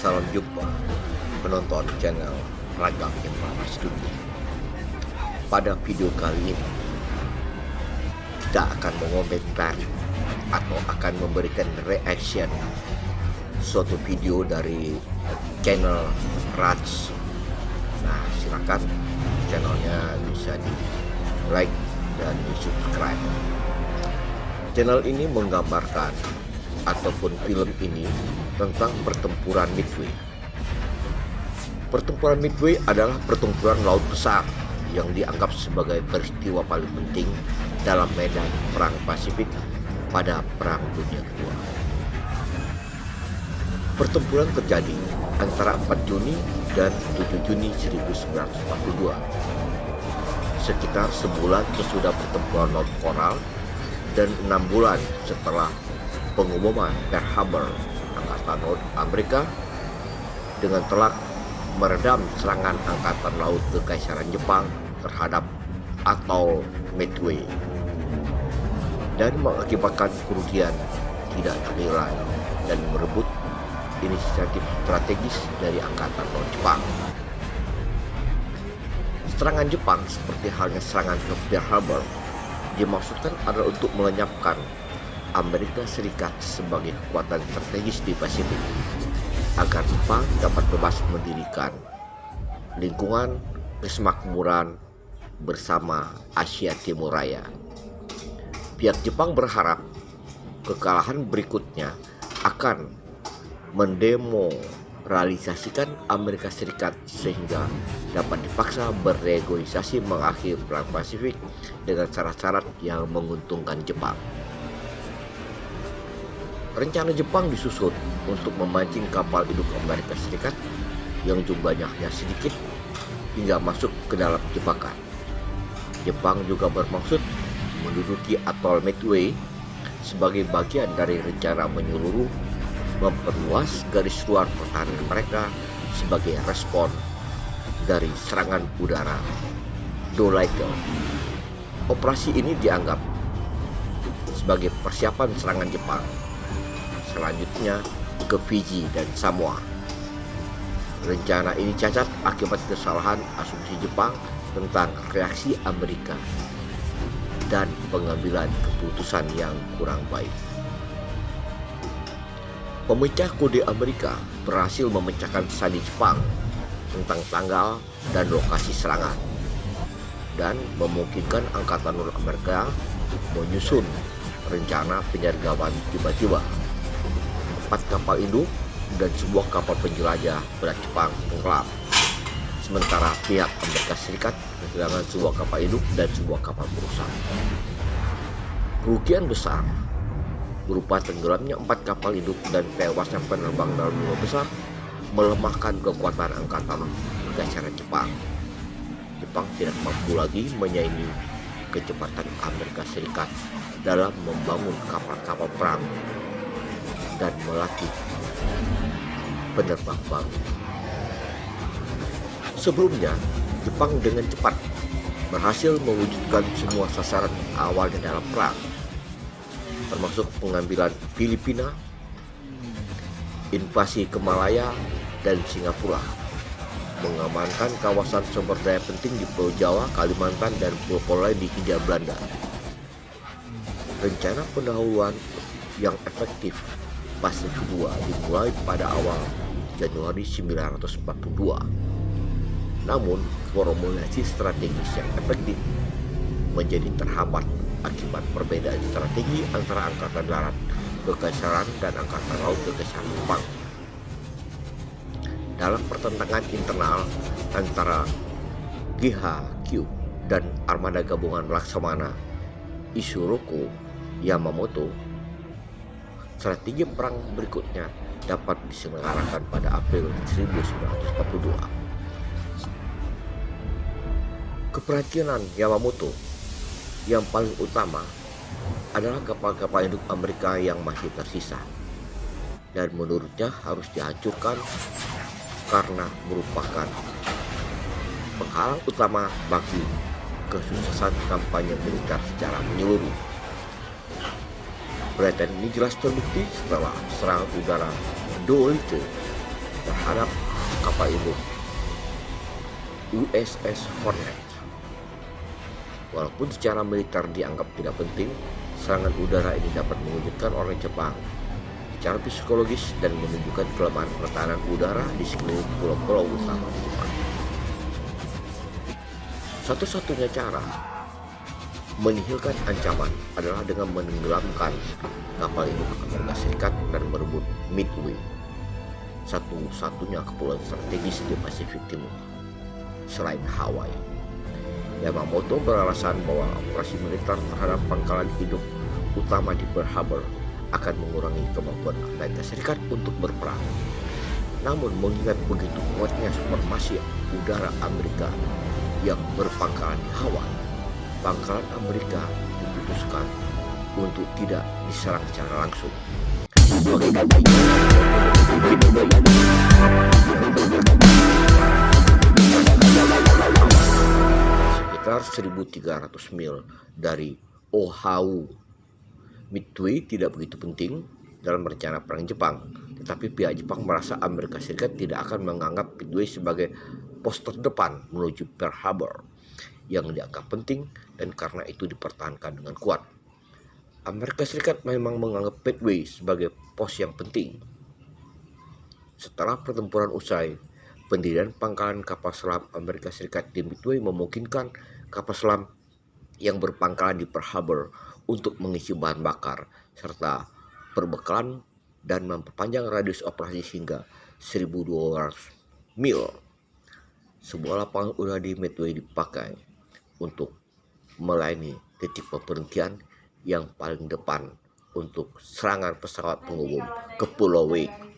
Salam jumpa penonton channel Ragam Informasi Dunia. Pada video kali ini kita akan mengomentari atau akan memberikan reaction suatu video dari channel Raj. Nah, silakan channelnya bisa di like dan di subscribe. Channel ini menggambarkan ataupun film ini tentang pertempuran Midway. Pertempuran Midway adalah pertempuran laut besar yang dianggap sebagai peristiwa paling penting dalam medan Perang Pasifik pada Perang Dunia Kedua. Pertempuran terjadi antara 4 Juni dan 7 Juni 1942. Sekitar sebulan sesudah pertempuran Laut Coral dan 6 bulan setelah pengumuman Pearl Harbor Angkatan Laut Amerika dengan telak meredam serangan Angkatan Laut Kekaisaran Jepang terhadap atol Midway dan mengakibatkan kerugian tidak ternilai dan merebut inisiatif strategis dari Angkatan Laut Jepang. Serangan Jepang seperti halnya serangan ke Pearl Harbor dimaksudkan adalah untuk melenyapkan Amerika Serikat sebagai kekuatan strategis di Pasifik agar Jepang dapat bebas mendirikan lingkungan kesemakmuran bersama Asia Timur Raya. Pihak Jepang berharap kekalahan berikutnya akan mendemoralisasikan Amerika Serikat sehingga dapat dipaksa bernegosiasi mengakhiri Perang Pasifik dengan syarat-syarat yang menguntungkan Jepang. Rencana Jepang disusun untuk memancing kapal induk Amerika Serikat yang jumlahnya hanya sedikit hingga masuk ke dalam jebakan. Jepang juga bermaksud menduduki atol Midway sebagai bagian dari rencana menyeluruh memperluas garis luar pertahanan mereka sebagai respon dari serangan udara Doolittle. Operasi ini dianggap sebagai persiapan serangan Jepang selanjutnya ke Fiji dan Samoa. Rencana ini cacat akibat kesalahan asumsi Jepang tentang reaksi Amerika dan pengambilan keputusan yang kurang baik. Pemecah kode Amerika berhasil memecahkan sandi Jepang tentang tanggal dan lokasi serangan dan memungkinkan Angkatan Laut Amerika menyusun rencana penyergapan tiba-tiba. 4 kapal induk dan sebuah kapal penjelajah berat Jepang tenggelam, sementara pihak Amerika Serikat kehilangan sebuah kapal induk dan sebuah kapal perusak. Kerugian besar berupa tenggelamnya 4 kapal induk dan tewasnya penerbang dalam jumlah besar melemahkan kekuatan Angkatan Kekaisaran Jepang. Jepang tidak mampu lagi menyaingi kecepatan Amerika Serikat dalam membangun kapal-kapal perang dan melatih penerbang baru. Sebelumnya, Jepang dengan cepat berhasil mewujudkan semua sasaran awalnya dalam perang, termasuk pengambilan Filipina, invasi ke Malaya dan Singapura, mengamankan kawasan sumber daya penting di Pulau Jawa, Kalimantan, dan pulau-pulau lain di Hindia Belanda. Rencana pendahuluan yang efektif Pasifik II dimulai pada awal Januari 1942. Namun, formulasi strategis yang efektif menjadi terhambat akibat perbedaan strategi antara Angkatan Darat Kekaisaran dan Angkatan Laut Kekaisaran Jepang. Dalam pertentangan internal antara GHQ dan Armada Gabungan Laksamana Isoroku Yamamoto, strategi perang berikutnya dapat diselenggarakan pada April 1942. Keprihatinan Yamamoto yang paling utama adalah kapal-kapal induk Amerika yang masih tersisa dan menurutnya harus dihancurkan karena merupakan penghalang utama bagi kesuksesan kampanye militer secara menyeluruh. Pernyataan ini jelas terbukti setelah serangan udara Doolittle terhadap kapal induk USS Hornet. Walaupun secara militer dianggap tidak penting, serangan udara ini dapat mengejutkan orang Jepang secara psikologis dan menunjukkan kelemahan pertahanan udara di sekeliling pulau-pulau utama Jepang. Satu-satunya cara menihilkan ancaman adalah dengan menenggelamkan kapal induk Amerika Serikat dan merebut Midway, satu-satunya kepulauan strategis di Pasifik Timur selain Hawaii. Yamamoto beralasan bahwa operasi militer terhadap pangkalan induk utama di Pearl Harbor akan mengurangi kemampuan Amerika Serikat untuk berperang. Namun mengingat begitu kuatnya formasi udara Amerika yang berpangkalan di Hawaii, pangkalan Amerika diputuskan untuk tidak diserang secara langsung. Sekitar 1.300 mil dari Oahu, Midway tidak begitu penting dalam rencana perang Jepang, tetapi pihak Jepang merasa Amerika Serikat tidak akan menganggap Midway sebagai pos terdepan menuju Pearl Harbor yang dianggap penting, dan karena itu dipertahankan dengan kuat. Amerika Serikat memang menganggap Midway sebagai pos yang penting. Setelah pertempuran usai, pendirian pangkalan kapal selam Amerika Serikat di Midway memungkinkan kapal selam yang berpangkalan di Pearl Harbor untuk mengisi bahan bakar serta perbekalan dan memperpanjang radius operasi hingga 1.200 mil. Sebuah lapangan udara di Midway dipakai untuk melayani titik pemberhentian yang paling depan untuk serangan pesawat penghubung ke Pulau Wake.